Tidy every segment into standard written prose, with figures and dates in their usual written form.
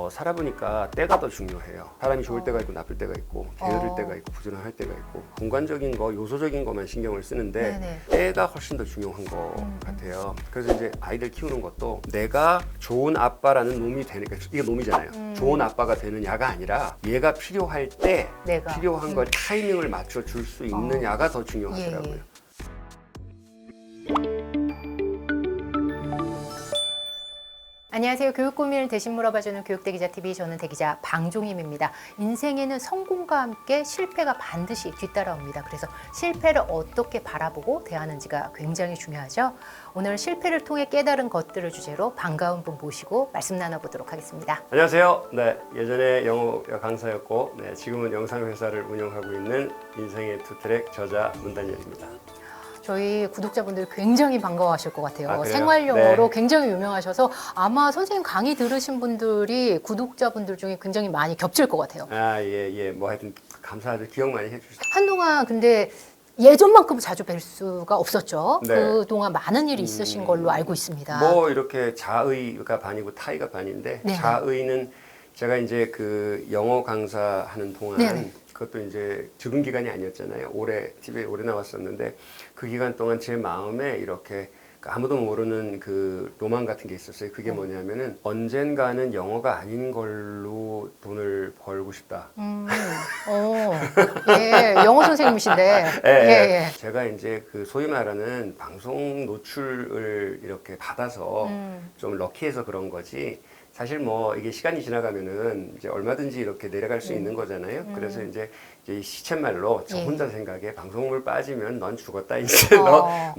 살아보니까 때가 더 중요해요. 사람이 좋을 때가 있고 나쁠 때가 있고 게으를 때가 있고 부지런할 때가 있고 공간적인 거, 요소적인 것만 신경을 쓰는데 네네. 때가 훨씬 더 중요한 것 같아요. 그래서 이제 아이들 키우는 것도 내가 좋은 아빠라는 놈이 되니까 이게 놈이잖아요. 좋은 아빠가 되느냐가 아니라 얘가 필요할 때 내가. 필요한 걸 타이밍을 맞춰 줄 수 있느냐가 더 중요하더라고요. 예. 안녕하세요. 교육 고민을 대신 물어봐주는 교육대기자TV, 저는 대기자 방종임입니다. 인생에는 성공과 함께 실패가 반드시 뒤따라옵니다. 그래서 실패를 어떻게 바라보고 대하는지가 굉장히 중요하죠. 오늘 실패를 통해 깨달은 것들을 주제로 반가운 분 모시고 말씀 나눠보도록 하겠습니다. 안녕하세요. 네, 예전에 영어 강사였고 지금은 영상회사를 운영하고 있는 인생의 투트랙 저자 문단열입니다. 저희 구독자분들 굉장히 반가워하실 것 같아요. 아, 그래요? 생활 영어로 네. 굉장히 유명하셔서 아마 선생님 강의 들으신 분들이 구독자분들 중에 굉장히 많이 겹칠 것 같아요. 뭐 하여튼 감사하죠. 기억 많이 해주시죠. 한동안 근데 예전만큼 자주 뵐 수가 없었죠. 네. 그동안 많은 일이 있으신 걸로 알고 있습니다. 뭐 이렇게 자의가 반이고 타의가 반인데 네네. 자의는 제가 이제 그 영어 강사하는 동안 네네. 그것도 이제 적은 기간이 아니었잖아요. 올해 TV에 오래 나왔었는데 그 기간 동안 제 마음에 이렇게 아무도 모르는 그 로망 같은 게 있었어요. 그게 뭐냐면은 언젠가는 영어가 아닌 걸로 돈을 벌고 싶다. 예, 영어 선생님이신데. 예. 제가 이제 그 소위 말하는 방송 노출을 이렇게 받아서 좀 럭키해서 그런 거지. 사실 뭐 이게 시간이 지나가면은 이제 얼마든지 이렇게 내려갈 수 있는 거잖아요. 그래서 이제 시쳇말로 저 예. 혼자 생각에 방송물 빠지면 넌 죽었다 이제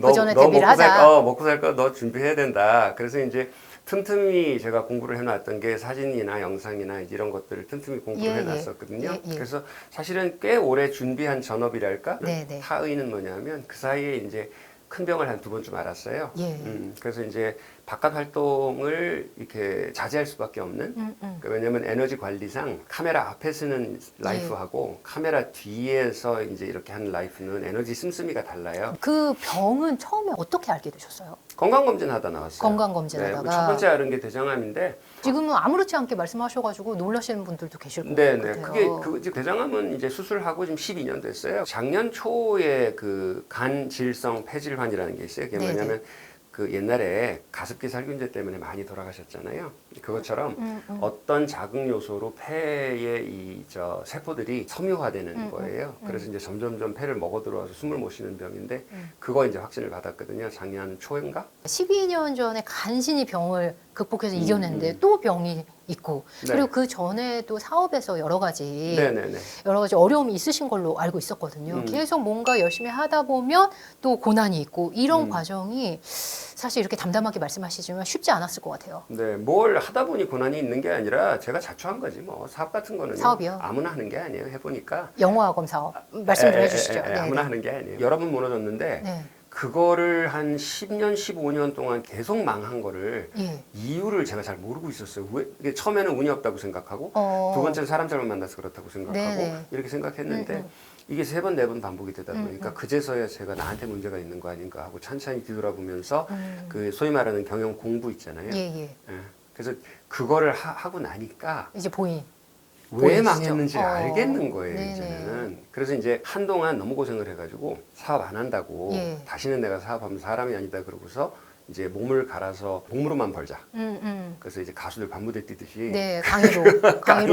그 전에 데뷔를 하자. 먹고 살 거 너 준비해야 된다. 그래서 이제 틈틈이 제가 공부를 해놨던 게 사진이나 영상이나 이런 것들을 틈틈이 공부를 해놨었거든요. 예. 그래서 사실은 꽤 오래 준비한 전업이랄까? 네네. 타의는 뭐냐면 그 사이에 이제 큰 병을 한 2번쯤 앓았어요. 예. 그래서 이제 바깥 활동을 이렇게 자제할 수밖에 없는. 그러니까 왜냐하면 에너지 관리상 카메라 앞에 쓰는 라이프하고 카메라 뒤에서 이제 이렇게 하는 라이프는 에너지 씀씀이가 달라요. 그 병은 처음에 어떻게 알게 되셨어요? 건강검진 하다 나왔어요. 건강검진하다가. 첫 번째 앓은 게 대장암인데. 지금은 아무렇지 않게 말씀하셔가지고 놀라시는 분들도 계실 것 네네. 같아요. 그게 대장암은 이제 수술하고 지금 12년 됐어요. 작년 초에 그 간 질성 폐질환이라는 게 있어요. 그게 네네. 뭐냐면 그 옛날에 가습기 살균제 때문에 많이 돌아가셨잖아요. 그것처럼 어떤 자극 요소로 폐의 저 세포들이 섬유화되는 거예요. 그래서 이제 점점점 폐를 먹어 들어와서 숨을 못 쉬는 병인데 그거 이제 확진을 받았거든요. 작년 초인가? 12년 전에 간신히 병을 극복해서 이겨냈는데 또 병이 있고 네. 그리고 그 전에도 사업에서 여러 가지 네네네. 어려움이 있으신 걸로 알고 있었거든요. 계속 뭔가 열심히 하다 보면 또 고난이 있고 이런 과정이 사실 이렇게 담담하게 말씀하시지만 쉽지 않았을 것 같아요. 네, 뭘 하다 보니 고난이 있는 게 아니라 제가 자초한 거지 뭐. 사업 같은 거는 사업이요? 아무나 하는 게 아니에요. 해보니까 영어학원 사업 말씀 좀 해주시죠. 네, 아무나 하는 게 아니에요. 여러 번 무너졌는데 네. 그거를 한 10년, 15년 동안 계속 망한 거를 예. 이유를 제가 잘 모르고 있었어요. 왜? 이게 처음에는 운이 없다고 생각하고 두 번째는 사람 잘못 만나서 그렇다고 생각하고 네네. 이렇게 생각했는데 이게 3번, 4번 반복이 되다 보니까 그제서야 제가 나한테 문제가 있는 거 아닌가 하고 찬찬히 뒤돌아보면서 그 소위 말하는 경영 공부 있잖아요. 예. 예. 그래서 그거를 하고 나니까 이제 왜 왜 보이시죠? 망했는지 알겠는 거예요, 네네. 이제는. 그래서 이제 한동안 너무 고생을 해가지고 사업 안 한다고 예. 다시는 내가 사업하면 사람이 아니다 그러고서 이제 몸을 갈아서 몸으로만 벌자. 그래서 이제 가수들 반무대 뛰듯이 네, 강의로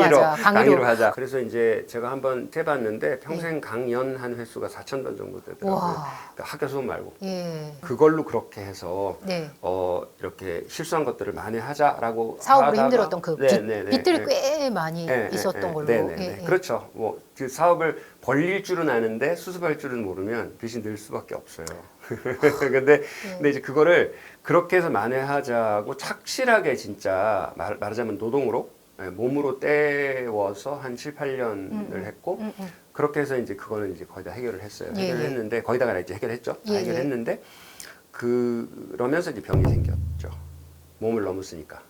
하자. 강의로 하자. 그래서 이제 제가 한번 해봤는데 평생 강연한 횟수가 4,000번 정도 되더라고요. 와. 그러니까 학교 수업 말고. 예. 그걸로 그렇게 해서 네. 이렇게 실수한 것들을 만회하자라고 사업으로 하다가 힘들었던 그 빚들이 꽤 많이 예, 있었던 예, 걸로. 네네네. 그렇죠. 뭐 그 사업을 벌릴 줄은 아는데 수습할 줄은 모르면 빚이 늘 수밖에 없어요. 근데 이제 그거를 그렇게 해서 만회하자고 착실하게 진짜 말하자면 노동으로 몸으로 때워서 한 7, 8년을 했고 그렇게 해서 이제 그거는 이제 거의 다 해결을 했어요. 해결을 했는데 거의 다가 이제 해결했죠. 다 해결했는데 그러면서 이제 병이 생겼죠. 몸을 너무 쓰니까.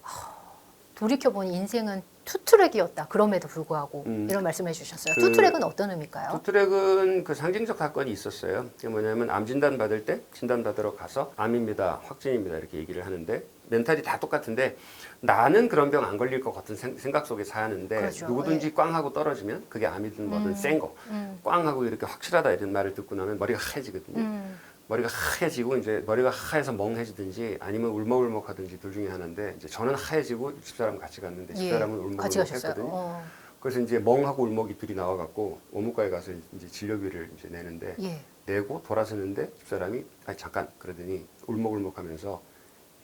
돌이켜보니 인생은 투트랙이었다. 그럼에도 불구하고 이런 말씀해 주셨어요. 투트랙은 어떤 의미일까요? 투트랙은 그 상징적 사건이 있었어요. 그게 뭐냐면 암 진단 받을 때 진단 받으러 가서 암입니다, 확진입니다 이렇게 얘기를 하는데 멘탈이 다 똑같은데 나는 그런 병 안 걸릴 것 같은 생각 속에 사는데 그렇죠. 누구든지 꽝 하고 떨어지면 그게 암이든 뭐든 센 거 꽝 하고 이렇게 확실하다 이런 말을 듣고 나면 머리가 하얘지거든요. 머리가 하얘지고 이제 머리가 하얘서 멍해지든지 아니면 울먹울먹하든지 둘 중에 하나인데 이제 저는 하얘지고 집사람 같이 갔는데 집사람은 같이 가셨어요. 울먹울먹했거든요. 그래서 이제 멍하고 울먹이 둘이 나와갖고 원무과에 가서 이제 진료비를 이제 내는데 예. 내고 돌아서는데 집사람이 아니 잠깐 그러더니 울먹울먹하면서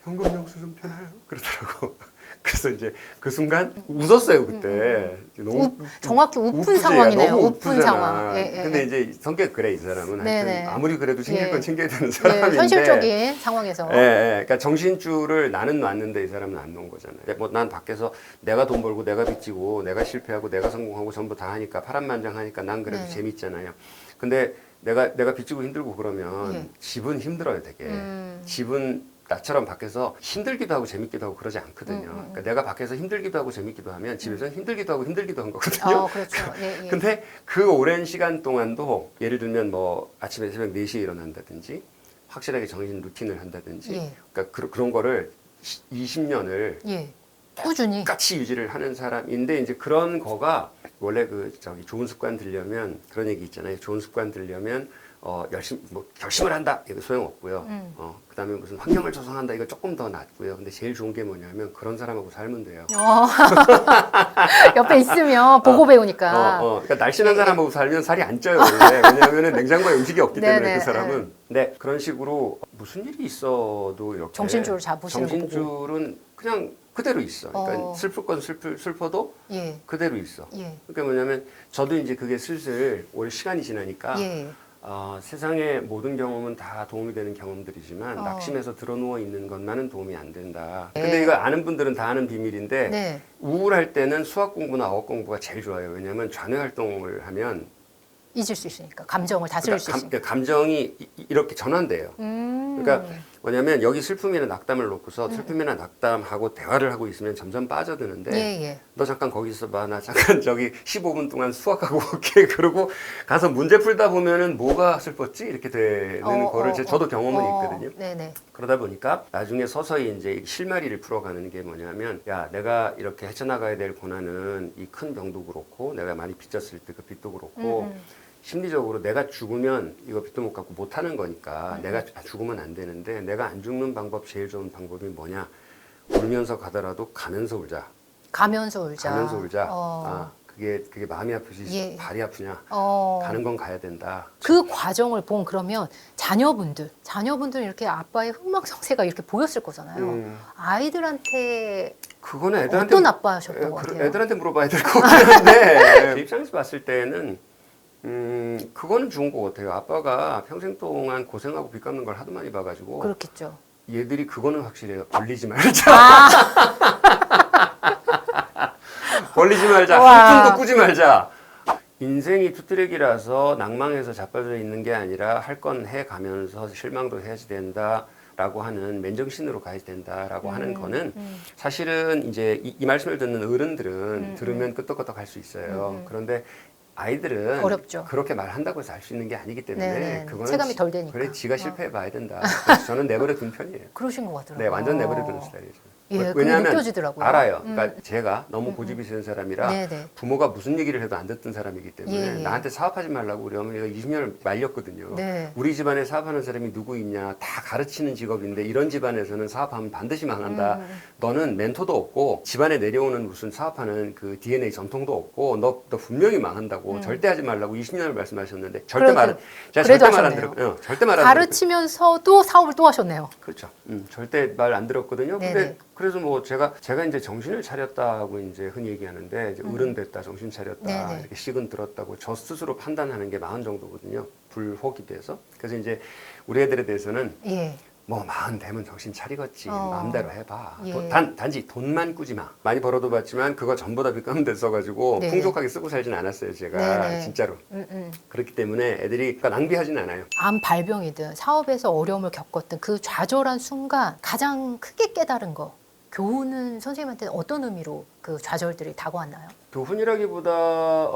현금 영수증 편해요 그러더라고. 그래서 이제 그 순간 웃었어요 그때. 너무 정확히 우픈 우프지. 상황이네요. 너무 우픈 우프잖아. 상황. 근데 이제 성격 그래 이 사람은 네네. 하여튼 아무리 그래도 챙길 예. 건 챙겨야 되는 예, 사람인데. 현실적인 상황에서. 예, 예. 그러니까 정신줄을 나는 놨는데 이 사람은 안 놓은 거잖아요. 뭐 난 밖에서 내가 돈 벌고 내가 빚지고 내가 실패하고 내가 성공하고 전부 다 하니까 파란만장하니까 난 그래도 네. 재밌잖아요. 근데 내가 빚지고 힘들고 그러면 예. 집은 힘들어요 되게. 집은 나처럼 밖에서 힘들기도 하고 재밌기도 하고 그러지 않거든요. 그러니까 내가 밖에서 힘들기도 하고 재밌기도 하면 집에서는 힘들기도 하고 힘들기도 한 거거든요. 그렇죠. 예, 예. 근데 그 오랜 시간 동안도 예를 들면 뭐 아침에 새벽 4시에 일어난다든지 확실하게 정신 루틴을 한다든지 예. 그러니까 그런 거를 20년을 예. 꾸준히. 똑같이 유지를 하는 사람인데 이제 그런 거가 원래 그 저기 좋은 습관 들려면 그런 얘기 있잖아요. 좋은 습관 들려면 열심히 뭐 결심을 한다 이거 소용 없고요. 그다음에 무슨 환경을 조성한다 이거 조금 더 낫고요. 근데 제일 좋은 게 뭐냐면 그런 사람하고 살면 돼요. 옆에 있으면 보고 배우니까. 그러니까 날씬한 사람하고 살면 살이 안 쪄요. 원래. 왜냐하면 냉장고에 음식이 없기 때문에 네네, 그 사람은. 네 그런 식으로 무슨 일이 있어도 이렇게 정신줄을 잡으시는 거 보고. 정신줄은 그냥 그대로 있어. 그러니까 슬플 건 슬퍼도 예. 그대로 있어. 예. 그러니까 뭐냐면 저도 이제 그게 슬슬 올 시간이 지나니까 예. 세상의 모든 경험은 다 도움이 되는 경험들이지만 어. 낙심해서 드러누워 있는 것만은 도움이 안 된다. 네. 근데 이거 아는 분들은 다 아는 비밀인데 네. 우울할 때는 수학 공부나 어학 공부가 제일 좋아요. 왜냐하면 좌뇌 활동을 하면 잊을 수 있으니까. 감정을 다스릴 수 있으니까. 감정이 이렇게 전환돼요. 그러니까 뭐냐면 여기 슬픔이나 낙담을 놓고서 슬픔이나 낙담하고 대화를 하고 있으면 점점 빠져드는데 예, 예. 너 잠깐 거기 있어봐. 나 잠깐 저기 15분 동안 수학하고 올게. 그러고 가서 문제 풀다 보면은 뭐가 슬펐지? 이렇게 되는 거를 저도 경험은 있거든요. 네네. 그러다 보니까 나중에 서서히 이제 실마리를 풀어가는 게 뭐냐면 야 내가 이렇게 헤쳐나가야 될 고난은 이 큰 병도 그렇고 내가 많이 빚졌을 때 그 빚도 그렇고 심리적으로 내가 죽으면 이거 빚도 못 갚고 못 하는 거니까 내가 죽으면 안 되는데 내가 안 죽는 방법 제일 좋은 방법이 뭐냐 울면서 가더라도 가면서 울자. 가면서 울자. 가면서 울자. 그게 마음이 아프지 예. 발이 아프냐. 어. 가는 건 가야 된다. 그 과정을 본 그러면 자녀분들은 이렇게 아빠의 흥망성쇠가 이렇게 보였을 거잖아요. 아이들한테 그거는 애들한테 어떤 아빠셨던 것 같아요? 애들한테 물어봐야 될 것 같긴 한데 제 입장에서 봤을 때는 그거는 좋은 것 같아요. 아빠가 평생 동안 고생하고 빚 갚는 걸 하도 많이 봐가지고 그렇겠죠. 얘들이 그거는 확실해요. 벌리지 말자. 벌리지 말자. 한 푼도 꾸지 말자. 인생이 투트랙이라서 낭망해서 자빠져 있는 게 아니라 할 건 해가면서 실망도 해야지 된다라고 하는 맨정신으로 가야 된다라고 하는 거는 사실은 이제 이 말씀을 듣는 어른들은 들으면 끄떡끄떡 할 수 있어요. 그런데 아이들은 어렵죠. 그렇게 말한다고 해서 할 수 있는 게 아니기 때문에 네네. 그거는 체감이 덜 되니까. 그래 지가 실패해 봐야 된다. 그래서 저는 내버려 둔 편이에요. 그러신 것 같더라고요. 네, 완전 내버려 두는 스타일이죠. 예, 그게 왜냐하면 느껴지더라고요. 알아요. 그러니까 제가 너무 고집이 세는 사람이라 네네. 부모가 무슨 얘기를 해도 안 듣던 사람이기 때문에 예, 예. 나한테 사업하지 말라고 우리 어머니가 20년을 말렸거든요. 네. 우리 집안에 사업하는 사람이 누구 있냐. 다 가르치는 직업인데 이런 집안에서는 사업하면 반드시 망한다. 너는 멘토도 없고 집안에 내려오는 무슨 사업하는 그 DNA 전통도 없고 너 분명히 망한다고 절대 하지 말라고 20년을 말씀하셨는데 절대 말 제가 그래도 절대 말 안 하셨네요. 들었 절대 말 안 들었 가르치면서도 사업을 또 하셨네요. 그렇죠. 절대 말 안 들었거든요. 네네. 근데 그래서 뭐 제가 이제 정신을 차렸다고 이제 흔히 얘기하는데 이제 어른 됐다, 정신 차렸다, 네네. 이렇게 식은 들었다고 저 스스로 판단하는 게 40 정도거든요. 불혹이 돼서. 그래서 이제 우리 애들에 대해서는 예. 뭐 40 되면 정신 차리겠지. 마음대로 해봐. 예. 단지 돈만 꾸지 마. 많이 벌어도 봤지만 그거 전부 다 빚가면 됐어가지고 네네. 풍족하게 쓰고 살진 않았어요. 제가 네네. 진짜로. 그렇기 때문에 애들이 그러니까 낭비하진 않아요. 암 발병이든 사업에서 어려움을 겪었든 그 좌절한 순간 가장 크게 깨달은 거 교훈은 선생님한테는 어떤 의미로 그 좌절들이 다가왔나요? 교훈이라기보다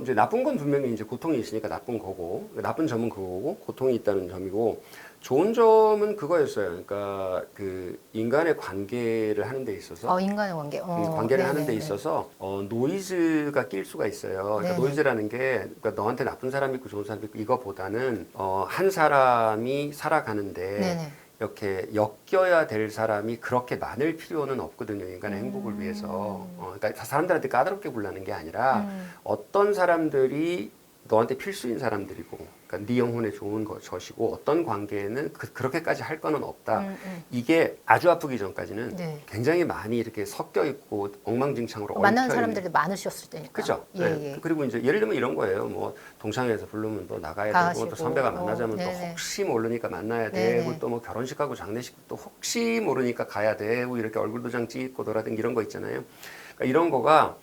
이제 나쁜 건 분명히 이제 고통이 있으니까 나쁜 거고, 나쁜 점은 그거고 고통이 있다는 점이고, 좋은 점은 그거였어요. 그러니까 그 인간의 관계를 하는 데 있어서 인간의 관계. 관계를 하는 데 네네네. 있어서 노이즈가 낄 수가 있어요. 그러니까 네네. 노이즈라는 게 그러니까 너한테 나쁜 사람이 있고 좋은 사람이 있고 이거보다는 한 사람이 살아가는데 네네. 이렇게 엮여야 될 사람이 그렇게 많을 필요는 없거든요. 인간의 행복을 위해서. 그러니까 사람들한테 까다롭게 굴라는 게 아니라 어떤 사람들이 너한테 필수인 사람들이고, 그러니까 네 영혼에 좋은 것이고 어떤 관계에는 그렇게까지 할 거는 없다. 이게 아주 아프기 전까지는 네. 굉장히 많이 이렇게 섞여 있고 엉망진창으로 만나는 얽혀 있는. 사람들이 많으셨을 때니까. 그죠? 예, 네. 예. 그리고 이제 예를 들면 이런 거예요. 뭐 동창회에서 부르면 또 나가야 되고, 또 가시고. 선배가 만나자면 또 네네. 혹시 모르니까 만나야 네네. 되고, 또 뭐 결혼식하고 장례식도 혹시 모르니까 가야 되고, 이렇게 얼굴 도장 찍고 돌아다니고 이런 거 있잖아요. 그러니까 이런 거가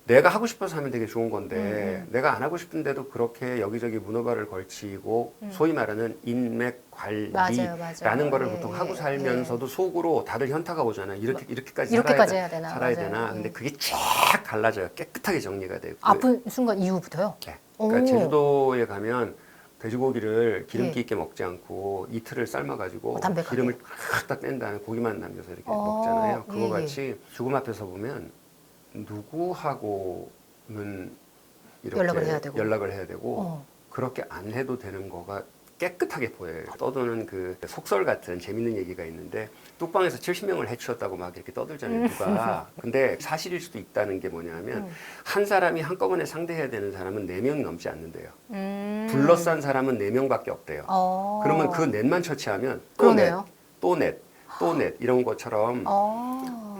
내가 하고 싶어서 하면 되게 좋은 건데 내가 안 하고 싶은데도 그렇게 여기저기 문어발을 걸치고 소위 말하는 인맥 맞아요. 관리라는 거를 예, 보통 예, 하고 살면서도 속으로 다들 현타가 오잖아요. 이렇게까지 이렇게까지 해야 되나? 살아야 맞아요. 되나? 근데 그게 쫙 갈라져요. 깨끗하게 정리가 되고. 아픈 순간 이후부터요? 네. 그러니까 오. 제주도에 가면 돼지고기를 기름기 예. 있게 먹지 않고 이틀을 삶아가지고 담백하게. 기름을 탁 뺀 다음에 고기만 남겨서 이렇게 어, 먹잖아요. 예, 그거 예. 같이 죽음 앞에서 보면 누구하고는 이렇게 연락을 해야 되고. 어. 그렇게 안 해도 되는 거가 깨끗하게 보여요. 떠도는 그 속설 같은 재밌는 얘기가 있는데 뚝방에서 70명을 해치웠다고 막 이렇게 떠들잖아요. 누가. 근데 사실일 수도 있다는 게 뭐냐면 한 사람이 한꺼번에 상대해야 되는 사람은 4명이 넘지 않는데요. 둘러싼 사람은 4명밖에 없대요. 그러면 그 넷만 처치하면 또 넷, 그러네요. 또 넷, 또 넷 이런 것처럼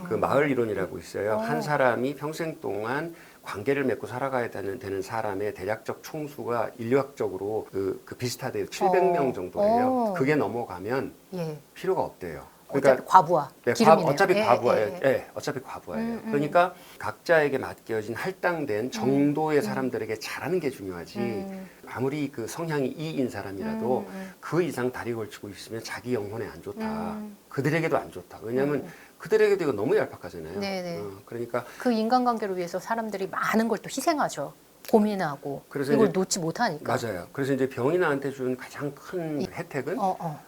그 마을 이론이라고 있어요. 한 사람이 평생 동안 관계를 맺고 살아가야 되는 사람의 대략적 총수가 인류학적으로 그 비슷하대요. 700명 정도예요. 그게 넘어가면 예. 필요가 없대요. 어차피 과부하. 네, 기름이네요. 어차피 예, 과부하예요. 예, 예. 예, 어차피 과부하예요. 그러니까 각자에게 맡겨진 할당된 정도의 사람들에게 잘하는 게 중요하지. 아무리 그 성향이 E인 사람이라도 그 이상 다리 걸치고 있으면 자기 영혼에 안 좋다. 그들에게도 안 좋다. 왜냐하면 그들에게도 이거 너무 얄팍하잖아요. 네네. 그러니까 그 인간관계를 위해서 사람들이 많은 걸 또 희생하죠. 고민하고 그래서 이걸 이제- 놓지 못하니까. 맞아요. 그래서 이제 병이 나한테 준 가장 큰 혜택은 어.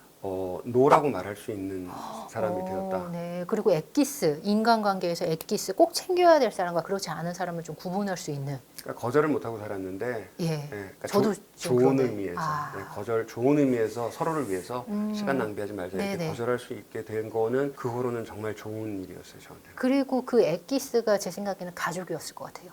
노라고 말할 수 있는 사람이 되었다. 네. 그리고 엑기스, 인간관계에서 엑기스 꼭 챙겨야 될 사람과 그렇지 않은 사람을 좀 구분할 수 있는. 그러니까 거절을 못하고 살았는데, 예. 그러니까 저도 좀 좋은 그런데. 의미에서, 아. 좋은 의미에서 서로를 위해서 시간 낭비하지 말자 이렇게 네네. 거절할 수 있게 된 거는 그 후로는 정말 좋은 일이었어요 저한테. 그리고 그 엑기스가 제 생각에는 가족이었을 것 같아요.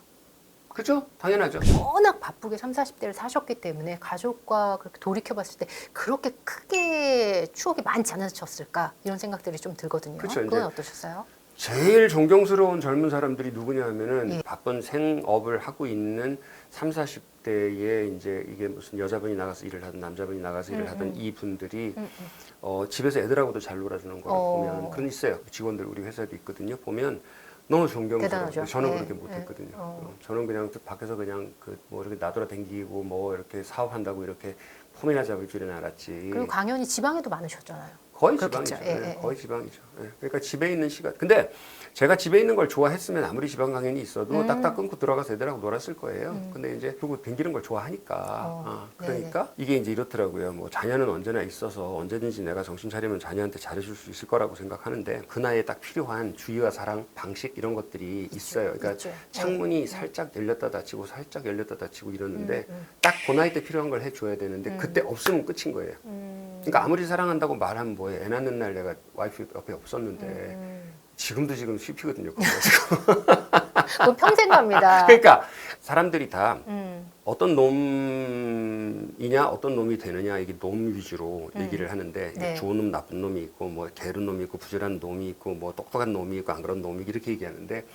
그죠? 당연하죠. 워낙 바쁘게 30, 40대를 사셨기 때문에 가족과 그렇게 돌이켜봤을 때 그렇게 크게 추억이 많지 않으셨을까 이런 생각들이 좀 들거든요. 그쵸, 그건 이제 어떠셨어요? 제일 존경스러운 젊은 사람들이 누구냐 하면은 예. 바쁜 생업을 하고 있는 30, 40대에 이제 이게 무슨 여자분이 나가서 일을 하든 남자분이 나가서 일을 하든 이 분들이 집에서 애들하고도 잘 놀아주는 걸 보면 그런 있어요. 직원들 우리 회사에도 있거든요. 보면 너무 존경스러워요. 대단하죠. 저는 예, 그렇게 예. 못했거든요. 저는 그냥 밖에서 그냥 그 뭐 이렇게 나돌아다니고 뭐 이렇게 사업한다고 이렇게 폼이나 잡을 줄은 알았지. 그리고 강연이 지방에도 많으셨잖아요. 거의 그렇겠죠. 지방이죠. 예, 예, 거의 지방이죠. 예. 그러니까 집에 있는 시간. 근데 제가 집에 있는 걸 좋아했으면 아무리 지방 강연이 있어도 딱딱 끊고 들어가서 애들하고 놀았을 거예요. 근데 이제 그리고 댕기는 걸 좋아하니까. 그러니까 이게 이제 이렇더라고요. 뭐 자녀는 언제나 있어서 언제든지 내가 정신 차리면 자녀한테 잘해줄 수 있을 거라고 생각하는데 그 나이에 딱 필요한 주의와 사랑, 방식 이런 것들이 있어요. 그러니까 있죠. 창문이 살짝 열렸다 닫히고 살짝 열렸다 닫히고 이러는데 딱 그 나이 때 필요한 걸 해줘야 되는데 그때 없으면 끝인 거예요. 그러니까 아무리 사랑한다고 말하면 뭐해. 애 낳는 날 내가 와이프 옆에 없었는데 지금도 지금 씹히거든요. 그건 평생 갑니다. 그러니까 사람들이 다 음. 어떤 놈이냐 어떤 놈이 되느냐 이게 놈 위주로 얘기를 하는데 네. 좋은 놈 나쁜 놈이 있고 뭐 게으른 놈이 있고 부지런한 놈이 있고 뭐 똑똑한 놈이 있고 안 그런 놈이 이렇게 얘기하는데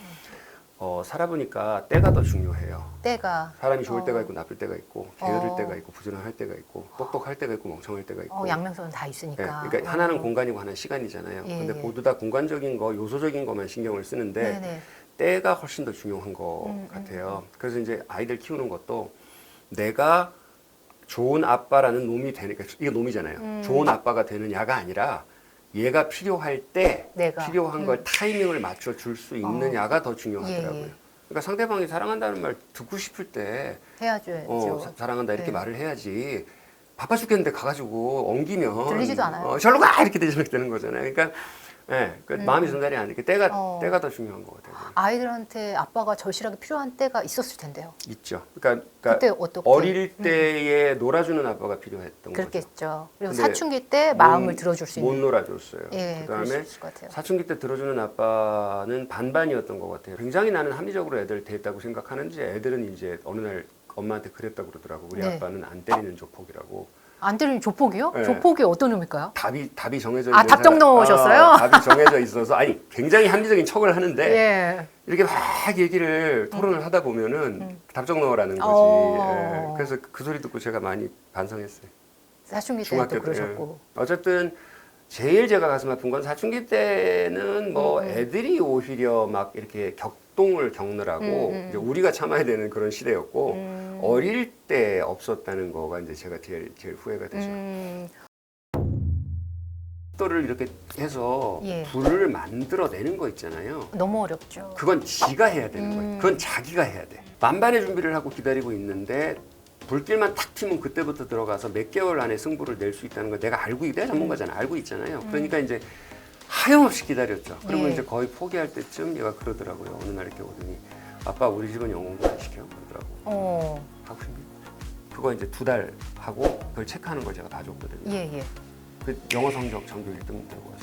살아보니까 때가 더 중요해요. 때가. 사람이 좋을 때가 있고 나쁠 때가 있고 게으를 때가 있고 부지런할 때가 있고 똑똑할 때가 있고 멍청할 때가 있고 양면성은 다 예, 있으니까. 그러니까 하나는 공간이고 하나는 시간이잖아요. 예, 근데 예. 모두 다 공간적인 거, 요소적인 것만 신경을 쓰는데 네네. 때가 훨씬 더 중요한 것 같아요. 그래서 이제 아이들 키우는 것도 내가 좋은 아빠라는 놈이 되니까 이게 놈이잖아요. 좋은 아빠가 되느냐가 아니라 얘가 필요할 때 내가. 필요한 걸 타이밍을 맞춰 줄 수 있느냐가 더 중요하더라고요. 예. 그러니까 상대방이 사랑한다는 말 듣고 싶을 때 해야죠. 사랑한다 이렇게 네. 말을 해야지. 바빠 죽겠는데 가가지고 엉기면 들리지도 않아요. 절로 가 이렇게 되는 거잖아요. 그러니까 마음이 전달이 안 돼. 때가 더 중요한 것 같아요. 아이들한테 아빠가 절실하게 필요한 때가 있었을 텐데요. 있죠. 그러니까 그때 어떻게? 어릴 때에 놀아주는 아빠가 필요했던 거죠. 그렇겠죠. 그리고 근데 사춘기 때 마음을 들어줄 수 못 있는. 놀아줬어요. 예, 그럴 수 그다음에 있을 것 같아요. 사춘기 때 들어주는 아빠는 반반이었던 것 같아요. 굉장히 나는 합리적으로 애들 대했다고 생각하는지 애들은 이제 어느 날 엄마한테 그랬다고 그러더라고. 우리 네. 아빠는 안 때리는 조폭이라고. 안 때리는 조폭이요? 네. 조폭이 어떤 의미일까요? 답이 정해져 아, 있는 답정 넣으셨어요? 답이 정해져 있어서 아니 굉장히 합리적인 척을 하는데 예. 이렇게 막 얘기를 토론을 하다 보면은 답정 넣으라는 거지. 어. 예. 그래서 그 소리 듣고 제가 많이 반성했어요. 사춘기 때도 중학교 때. 그러셨고. 예. 어쨌든 제일 제가 가슴 아픈 건 사춘기 때는 뭐 애들이 오히려 막 이렇게 격동을 겪느라고 이제 우리가 참아야 되는 그런 시대였고 어릴 때 없었다는 거가 이제 제가 제일 후회가 되죠. 또를 이렇게 해서 예. 불을 만들어내는 거 있잖아요. 너무 어렵죠. 그건 지가 해야 되는 거예요. 그건 자기가 해야 돼. 만반의 준비를 하고 기다리고 있는데 불길만 탁 튀면 그때부터 들어가서 몇 개월 안에 승부를 낼 수 있다는 걸 내가 내가 전문가잖아. 알고 있잖아요. 그러니까 이제 하염없이 기다렸죠. 그리고 예. 이제 거의 포기할 때쯤 얘가 그러더라고요. 어느 날 이렇게 오더니 아빠 우리 집은 영어 공부 안 시켜? 그러더라고. 하고 싶니? 그거 이제 2달 하고 그걸 체크하는 걸 제가 봐줬거든요. 예. 그 영어 성적 전교 1등 들고